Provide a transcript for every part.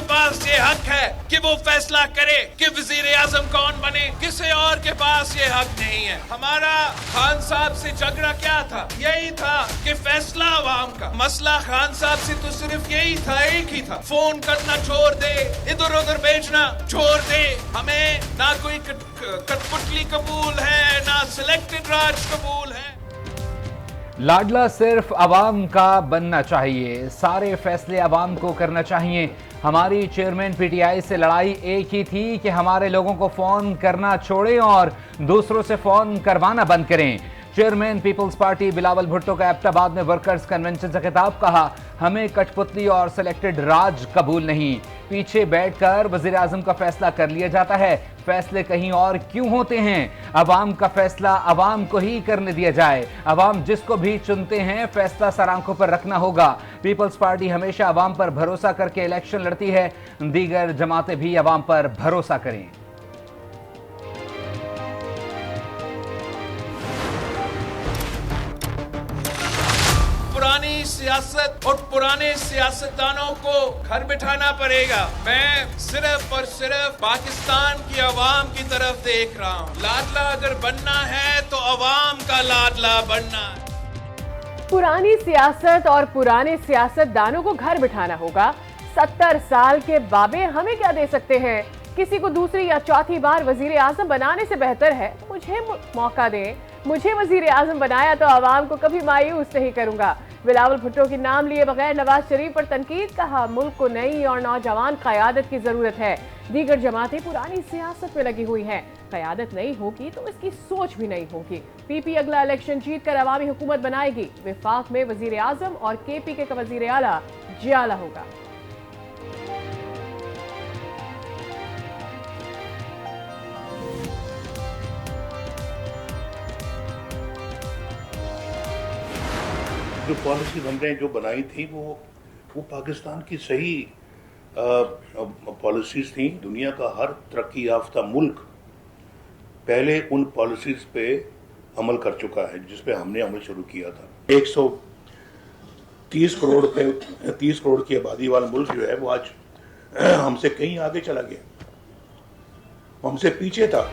के पास ये हक है कि वो फैसला करे कि वजीर आजम कौन बने, किसी और के पास ये हक नहीं है। हमारा खान साहब से झगड़ा क्या था? यही था कि फैसला अवाम का। मसला खान साहब से तो सिर्फ यही था, एक ही था, फोन करना छोड़ दे, इधर उधर भेजना छोड़ दे। हमें ना कोई कठपुतली कबूल है, ना सिलेक्टेड राज कबूल है। लाडला सिर्फ अवाम का बनना चाहिए, सारे फैसले अवाम को करना चाहिए। हमारी चेयरमैन पीटीआई से लड़ाई एक ही थी कि हमारे लोगों को फोन करना छोड़ें और दूसरों से फोन करवाना बंद करें। Chairman peoples party Bilawal Bhutto का एबटाबाद में वर्कर्स कन्वेंशन से खिताब, कहा हमें कठपुतली और सिलेक्टेड राज कबूल नहीं। पीछे बैठकर वजीर आजम का फैसला कर लिया जाता है, फैसले कहीं और क्यों होते हैं? अवाम का फैसला अवाम को ही करने दिया जाए। अवाम जिसको भी चुनते हैं फैसला सर आंखों पर रखना होगा। पीपल्स पार्टी हमेशा अवाम पर भरोसा करके इलेक्शन लड़ती है, दीगर जमातें भी अवाम पर भरोसा करें। पुरानी सियासत और पुराने सियासतदानों को घर बिठाना पड़ेगा। मैं सिर्फ और सिर्फ पाकिस्तान की आवाम की तरफ देख रहा हूँ। लाडला अगर बनना है तो आवाम का लाडला बनना है। पुरानी सियासत और पुराने सियासतदानों को घर बिठाना होगा। 70 साल के बाबे हमें क्या दे सकते हैं? किसी को दूसरी या चौथी बार वजीर आजम बनाने से बेहतर है मुझे मौका दें। मुझे वजीर आजम बनाया तो आवाम को कभी मायूस नहीं करूंगा। बिलावल भुट्टो के नाम लिए बगैर नवाज शरीफ पर तनकीद, कहा मुल्क को नई और नौजवान क़यादत की जरूरत है। दीगर जमातें पुरानी सियासत में लगी हुई हैं, क़यादत नहीं होगी तो इसकी सोच भी नहीं होगी। पीपी अगला इलेक्शन जीत कर अवामी हुकूमत बनाएगी। विफाक में वजीर आजम और केपीके का वजीर आला जियाला होगा। जो पॉलिसी हमने जो बनाई थी वो पाकिस्तान की सही पॉलिसीज थी। दुनिया का हर तरक्की याफ्ता मुल्क पहले उन पॉलिसीज पे अमल कर चुका है जिस पे हमने अमल शुरू किया था। 130 करोड़ की आबादी वाला मुल्क जो है वो आज हमसे कहीं आगे चला गया, हमसे पीछे था।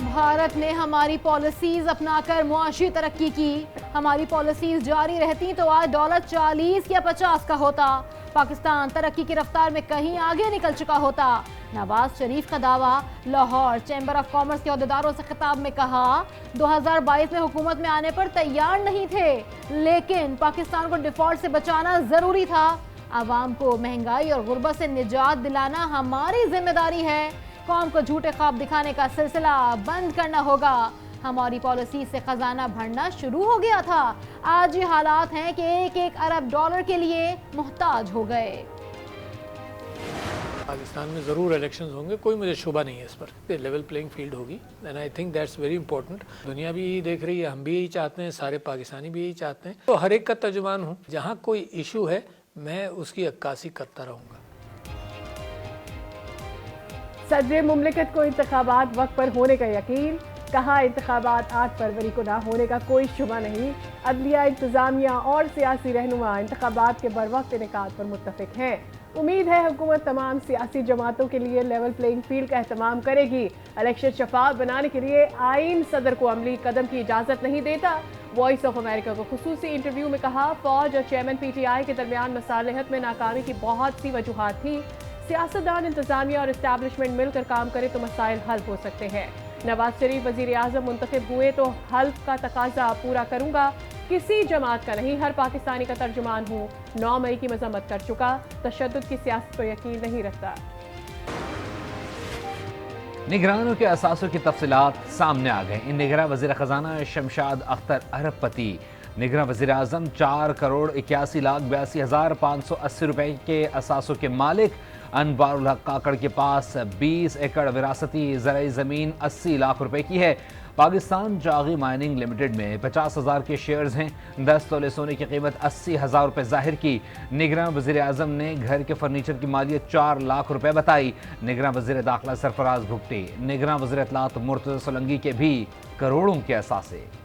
भारत ने हमारी पॉलिसीज अपनाकर मुआशी तरक्की की। हमारी पॉलिसीज जारी रहती तो आज डॉलर 40 या 50 का होता। पाकिस्तान तरक्की की रफ्तार में कहीं आगे निकल चुका होता। नवाज शरीफ का दावा, लाहौर चैम्बर ऑफ कॉमर्स के अहदेदारों से खिताब में कहा 2022 में हुकूमत में आने पर तैयार नहीं थे, लेकिन पाकिस्तान को डिफॉल्ट से बचाना जरूरी था। आवाम को महंगाई और गुर्बत से निजात दिलाना हमारी जिम्मेदारी है। कौम को झूठे ख्वाब दिखाने का सिलसिला बंद करना होगा। हमारी पॉलिसी से खजाना भरना शुरू हो गया था। आज ये हालात हैं कि एक अरब डॉलर के लिए मोहताज हो गए। पाकिस्तान में ज़रूर इलेक्शंस होंगे, कोई मुझे शुबा नहीं है इस पर। लेवल प्लेइंग फील्ड होगी and I think that's very important. दुनिया भी यही देख रही है, हम भी यही चाहते हैं, सारे पाकिस्तानी भी यही चाहते हैं। तो हर एक का तर्जुमान हूँ, जहाँ कोई इशू है मैं उसकी अक्कासी करता रहूँगा। सदर मुमलिकत को इंतखाबात वक्त पर होने का यकीन, कहा इंतखाबात 8 फरवरी को ना होने का कोई शुबा नहीं। अदलिया, इंतजामिया और सियासी रहनुमा इंतखाबात के बरवक्त इनेकाद पर मुत्तफिक हैं। उम्मीद है हुकूमत तमाम सियासी जमातों के लिए लेवल प्लेइंग फील्ड का एहतमाम करेगी। इलेक्शन शफाफ बनाने के लिए आइन सदर को अमली कदम की इजाज़त नहीं देता। वॉइस ऑफ अमेरिका को खुसूसी इंटरव्यू में कहा फौज और चेयरमैन पीटीआई के दरमियान मसालिहत में नाकामी की बहुत सी वजूहात थी। सियासतदान, इंतजामिया और इस्टेब्लिशमेंट मिलकर काम करे तो मसाइल हल हो सकते हैं। नवाज शरीफ वजीर आजम मुंतखब हुए तो हल्फ का तकाजा पूरा करूंगा। किसी जमात का नहीं, हर पाकिस्तानी का तर्जुमान हूँ। 9 मई की मजम्मत कर चुका, तशद्दुद की सियासत पर यकीन नहीं रखता। निगरानों के असासों की तफसीलात सामने आ गए। इन निगरान वजीर खजाना शमशाद अख्तर अरबपति, निगरान वजीर आजम 4,81,82,580 रुपए के असासों के मालिक। अनवारुल हक काकड़ के पास 20 एकड़ विरासती ज़राई ज़मीन 80 लाख रुपए की है। पाकिस्तान जागी माइनिंग लिमिटेड में 50,000 के शेयर्स हैं। 10 तोले सोने की कीमत 80,000 रुपये जाहिर की। निगरान वज़ीर आज़म ने घर के फर्नीचर की मालियत 4 लाख रुपए बताई। निगरान वज़ीर दाखिला सरफराज भुगटी, निगरान वज़ीर इत्तलात मुर्तज़ा सोलंकी के भी करोड़ों के असासे।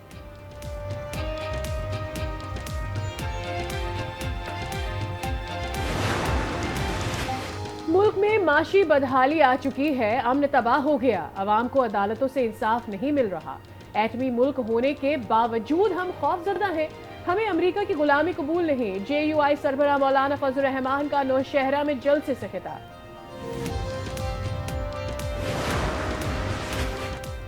में माशी बदहाली आ चुकी है, अमन तबाह हो गया, अवाम को अदालतों से इंसाफ नहीं मिल रहा। एटमी मुल्क होने के बावजूद हम खौफजदा हैं, हमें अमेरिका की गुलामी कबूल नहीं। JUI सरबराह मौलाना फजल रहमान का नौशहरा में जलसे से खिताब।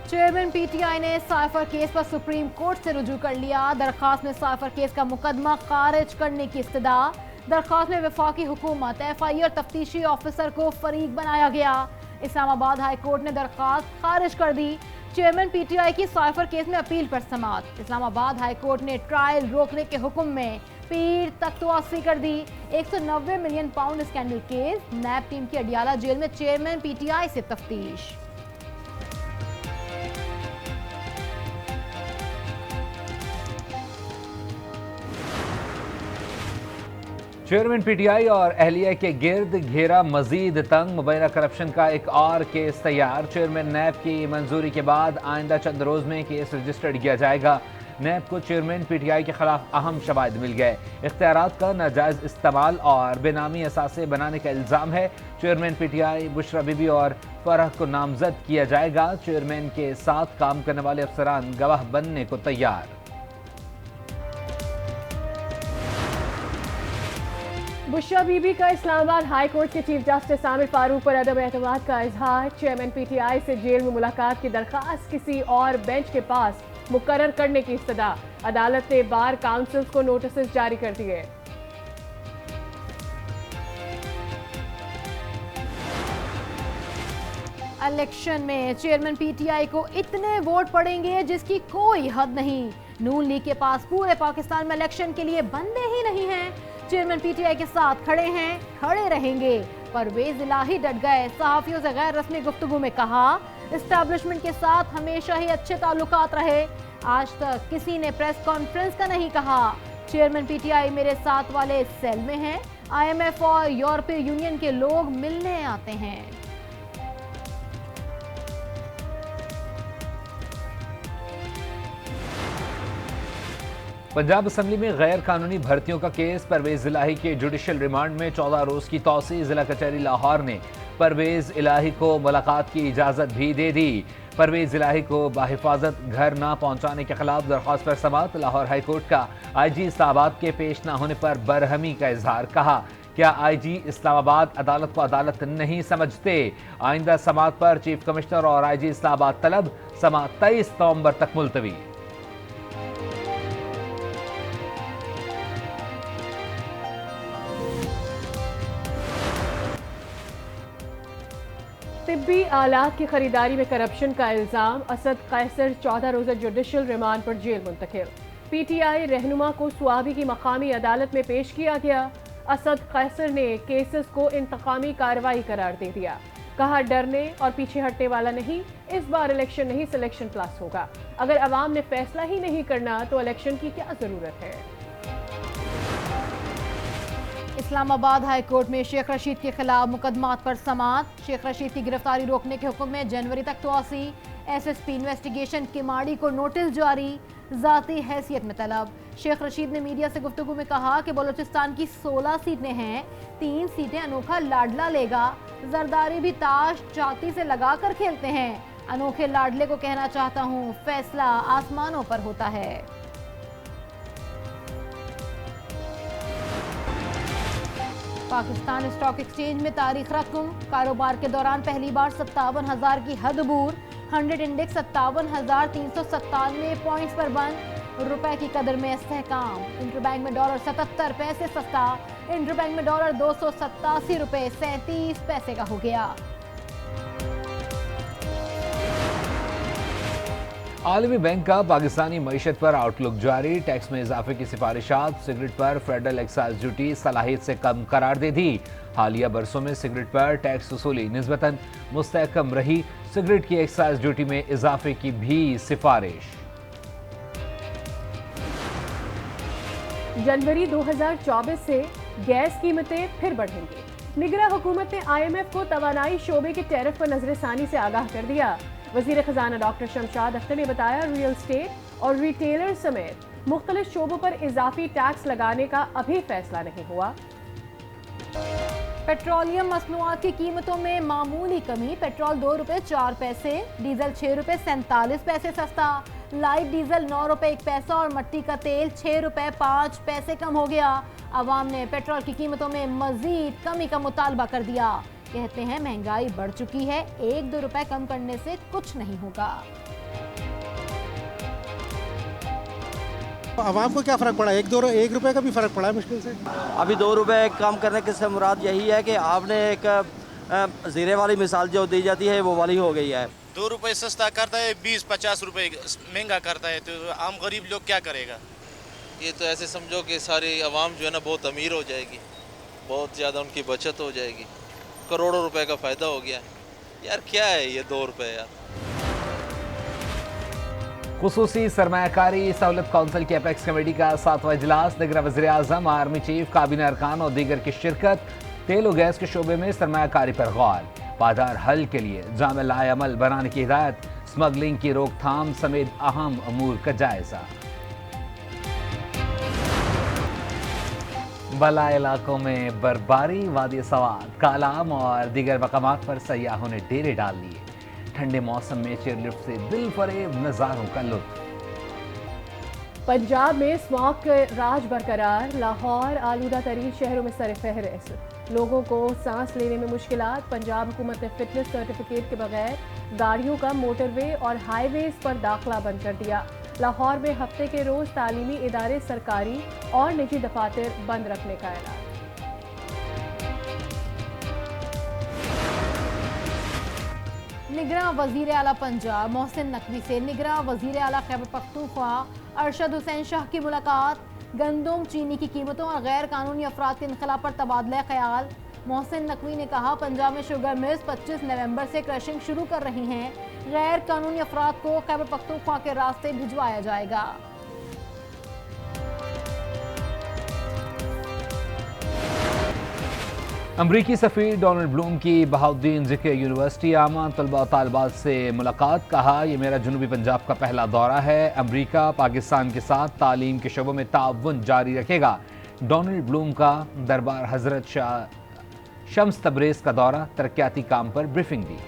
चेयरमैन PTI ने साइफर केस पर सुप्रीम कोर्ट से रुजू कर लिया। दरखास्त में साइफर केस का मुकदमा खारिज करने की इस्तदा। दरखास्त में वफाकी हुकूमत, FI और तफ्तीशी ऑफिसर को फरीक बनाया गया। इस्लामाबाद हाई कोर्ट ने दरखास्त खारिज कर दी। चेयरमैन PTI की साइफर केस में अपील पर समाअत। इस्लामाबाद हाई कोर्ट ने ट्रायल रोकने के हुक्म में पीर तक तोसी कर दी। 190 मिलियन पाउंड स्कैंडल केस, नैब टीम की अडियाला जेल में चेयरमैन PTI से तफ्तीश। चेयरमैन PTI और अहलिया के गिर्द घेरा मजीद तंग। मुबैना करप्शन का एक और केस तैयार। चेयरमैन नैब की मंजूरी के बाद आइंदा चंद रोज में केस रजिस्टर्ड किया जाएगा। नैब को चेयरमैन PTI के खिलाफ अहम शवाहिद मिल गए। इख्तियारात का नाजायज इस्तेमाल और बेनामी असासे बनाने का इल्ज़ाम है। चेयरमैन PTI बुशरा बीबी और फरह को नामजद किया जाएगा। चेयरमैन के साथ काम करने वाले अफसरान गवाह बनने को तैयार। बुशरा बीबी का इस्लामाबाद हाई कोर्ट के चीफ जस्टिस आमिर फारूक पर अदम एतमाद का इजहार। चेयरमैन PTI से जेल में मुलाकात की दरखास्त किसी और बेंच के पास मुकर्रर करने की इस्तदा। अदालत ने बार काउंसिल को नोटिस जारी कर दिए। इलेक्शन में चेयरमैन PTI को इतने वोट पड़ेंगे जिसकी कोई हद नहीं। नून लीग के पास पूरे पाकिस्तान में इलेक्शन के लिए बंदे ही नहीं हैं। चेयरमैन PTI के साथ खड़े हैं, खड़े रहेंगे। परवेज इलाही डट गए। सहाफियों से गैर रस्मी गुफ्तगू में कहा, एस्टैब्लिशमेंट के साथ हमेशा ही अच्छे ताल्लुकात रहे। आज तक किसी ने प्रेस कॉन्फ्रेंस का नहीं कहा। चेयरमैन PTI मेरे साथ वाले सेल में हैं। IMF और यूरोपीय यूनियन के लोग मिलने आते हैं। पंजाब असम्बली में गैर कानूनी भर्तियों का केस। परवेज इलाही के जुडिशल रिमांड में 14 रोज की तौसी। जिला कचहरी लाहौर ने परवेज इलाही को मुलाकात की इजाजत भी दे दी। परवेज इलाही को बाहिफाजत घर ना पहुंचाने के खिलाफ दरख्वास्त पर समाअत। लाहौर हाई कोर्ट का IG इस्लामाबाद के पेश ना होने पर बरहमी का इजहार। कहा, क्या IG इस्लामाबाद अदालत को अदालत नहीं समझते? आइंदा समाअत पर चीफ कमिश्नर और IG इस्लामाबाद तलब। समाअत 23 नवंबर तक मुलतवी। तिब्बी आलात की खरीदारी में करप्शन का इल्जाम। असद कैसर 14 रोजा जुडिशल रिमांड पर जेल मुंतकिल। PTI रहनुमा को स्वाबी की मकामी अदालत में पेश किया गया। असद कैसर ने केसेस को इंतकामी कार्रवाई करार दे दिया। कहा, डरने और पीछे हटने वाला नहीं, इस बार इलेक्शन नहीं सिलेक्शन प्लस होगा। अगर अवाम ने फैसला ही नहीं करना तो इलेक्शन की क्या जरूरत है। इस्लामाबाद हाई कोर्ट में शेख रशीद के खिलाफ मुकदमात पर समाअत। शेख रशीद की गिरफ्तारी रोकने के हुक्म में जनवरी तक तोसी। SSP इन्वेस्टिगेशन किमाड़ी को नोटिस जारी। जाती हैसियत में तलब। शेख रशीद ने मीडिया से गुफ्तगू में कहा कि बलूचिस्तान की 16 सीटें हैं, 3 सीटें अनोखा लाडला लेगा। जरदारी भी ताश जाती से लगा कर खेलते हैं। अनोखे लाडले को कहना चाहता हूँ, फैसला आसमानों पर होता है। पाकिस्तान स्टॉक एक्सचेंज में तारीख रकम। कारोबार के दौरान पहली बार 57,000 की हद अबूर। 100 इंडेक्स 57,397 पॉइंट्स पर बंद। रुपए की कदर में इस्तेहकाम। इंटरबैंक में डॉलर 77 पैसे सस्ता। इंटरबैंक में डॉलर 287 रुपए 37 पैसे का हो गया। आलमी बैंक का पाकिस्तानी मईशत पर आउटलुक जारी। टैक्स में इजाफे की सिफारिशात। सिगरेट पर फेडरल एक्साइज ड्यूटी सलाहियत से कम करार दे दी। हालिया बरसों में सिगरेट पर टैक्स वसूली निस्बतन मुस्तहकम रही। सिगरेट की एक्साइज ड्यूटी में इजाफे की भी सिफारिश। जनवरी 2024 से गैस कीमतें फिर बढ़ेंगी। निगरां हुकूमत ने IMF को तवानाई शोबे के टैरिफ पर नजरसानी से आगाह कर दिया। वजीर खजाना डॉक्टर शमशाद अख्तर ने बताया, रियल स्टेट और रिटेलर समेत मुख्तलिफ शोबों पर इजाफी टैक्स लगाने का अभी फैसला नहीं हुआ। पेट्रोलियम मसनूआत की कीमतों में मामूली कमी। पेट्रोल 2 रुपए 4 पैसे, डीजल 6 रुपए 47 पैसे सस्ता। लाइट डीजल 9 रुपए 1 पैसा और मट्टी का तेल 6 रुपए 5 पैसे कम हो गया। आवाम ने पेट्रोल की कीमतों में मजीद कमी का मुतालबा कर दिया। कहते हैं महंगाई बढ़ चुकी है, 1-2 रुपए कम करने से कुछ नहीं होगा। आवाम को क्या फ़र्क पड़ा? 1 रुपए का भी फ़र्क पड़ा है मुश्किल से। अभी 2 रुपए कम करने के से मुराद यही है कि आपने एक ज़ीरे वाली मिसाल जो दी जाती है वो वाली हो गई है। 2 रुपए सस्ता करता है, 20-50 रुपए महंगा करता है, तो आम गरीब लोग क्या करेगा? ये तो ऐसे समझो कि सारी आवाम जो है ना बहुत अमीर हो जाएगी, बहुत ज़्यादा उनकी बचत हो जाएगी, करोड़ों रुपए का फ़ायदा हो गया यार। क्या है ये 2 रुपए यार। खुसूसी सरमायाकारी सहूलत कौंसिल की अपेक्स कमेटी का 7वां इजलास। निगरान वज़ीर-ए-आज़म, आर्मी चीफ, काबीना अरकान और दीगर की शिरकत। तेल और गैस के शोबे में सरमायाकारी पर गौर। पायदार हल के लिए जामे लाएअमल बनाने की हिदायत। स्मगलिंग की रोकथाम समेत अहम अमूर का जायजा। बला इलाकों में बर्फबारी। वादी सवात, कालाम और दीगर मकामात पर सयाहों ने डेरे डाल लिए। ठंडे मौसम में चेयरलिफ्ट से दिल फरेब नज़ारों का लुत्फ। पंजाब में स्मॉग के राज बरकरार। लाहौर आलूदा तरीन शहरों में सर फहरिस्त। लोगों को सांस लेने में मुश्किलात। पंजाब हुकूमत ने फिटनेस सर्टिफिकेट के बगैर गाड़ियों का मोटरवे और हाईवेज पर दाखिला बंद कर दिया। लाहौर में हफ्ते के रोज तालीमी इदारे सरकारी और निजी दफातर बंद रखने का ऐलान। निगरान वजीर आला पंजाब मोहसिन नकवी से निगरान वजीर आला खैबर पख्तूनख्वा अरशद हुसैन शाह की मुलाकात। गंदम, चीनी की कीमतों और गैर कानूनी अफराद के इनखला पर तबादला ख्याल। मोहसिन नकवी ने कहा, पंजाब में शुगर मिल्स 25 नवंबर से क्रशिंग शुरू कर रही हैं। गैर कानूनी अफराद को खैबर पख्तूनख्वा के रास्ते भिजवाया जाएगा। अमरीकी सफ़ीर डोनाल्ड ब्लूम की बहाउद्दीन ज़िक्र यूनिवर्सिटी आमा तलबा तालबात से मुलाकात। कहा, यह मेरा जनूबी पंजाब का पहला दौरा है। अमरीका पाकिस्तान के साथ तालीम के शोबों में ताउन जारी रखेगा। डोनाल्ड ब्लूम का दरबार हजरत शाह शम्स तब्रेज़ का दौरा। तरक्याती काम पर ब्रीफिंग दी।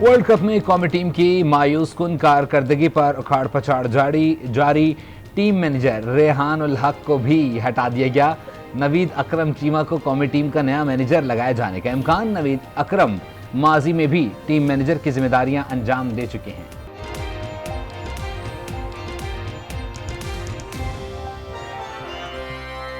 वर्ल्ड कप में कौमी टीम की मायूस कुन कारकर्दगी पर उखाड़ पछाड़ जारी। टीम मैनेजर रेहान उल हक को भी हटा दिया गया। नवीद अकरम चीमा को कौमी टीम का नया मैनेजर लगाए जाने का इम्कान। नवीद अकरम माजी में भी टीम मैनेजर की जिम्मेदारियां अंजाम दे चुके हैं।